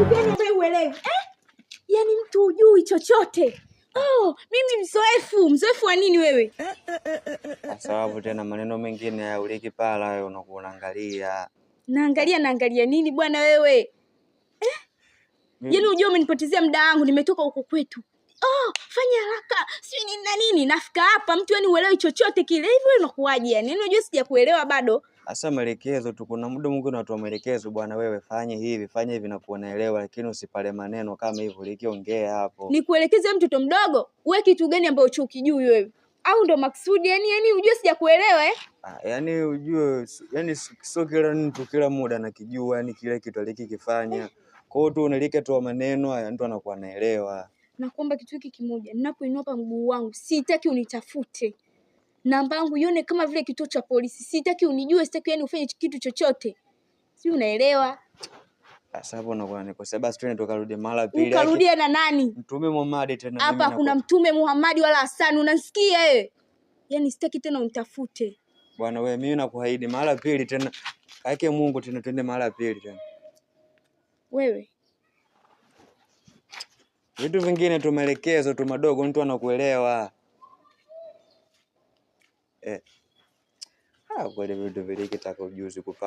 kitu gani ambaye uelewi? Yaani mtu hujui chochote. Mimi mzoefu wa nini wewe? Sababu tena maneno mengine ya uliki pala wewe unakuwa unaangalia. Naangalia nini bwana wewe? Yaani unajua umenipotezea muda wangu, nimetoka huko kwetu. Fanya haraka. Sio nini na nini, nafika hapa mtu yani uelewi chochote kile. Hivi unakuaje yani? Unajua sijakuelewa bado. Asa maelekezo tu, kuna muda mwingine unatoa maelekezo, bwana wewe fanya hivi na kuwa naelewa, lakini usipale maneno kama hivyo likiongea hapo. Nikuelekeze mtoto mdogo, wewe kitu gani ambacho ukijui wewe? Au ndo maksudi yani unajua sijakuelewa yani ujue yani sio kila mtu kila muda anakijua yani kile kitu alikikifanya. Kwa hiyo tu unalika tu maneno haya mtu anakuwa naelewa. Nakuomba kitu hiki kimoja, ninapoinua hapa mguu wangu, sitaki unitafute. Namba yangu ione kama vile kituo cha polisi. Sitaki unijue, sitaki yani ufanye kitu chochote. Si unaelewa? Sasa hapo unakuwa ni kwa sababu basi twende tukarudi mara pili. Ukarudia na nani? Mtume Muhammad tena mimi. Hapa kuna Mtume Muhammad wala Hassan, unanisikia wewe? Yaani sitaki tena unitafute. Bwana wewe, mimi nakuahidi mara pili tena. Kake Mungu tena twende mara pili tena. Wewe. Vitu vingine tu maelekezo tu madogo mtu anakuelewa. Kweli vitu vile kitaka ujuzi kupa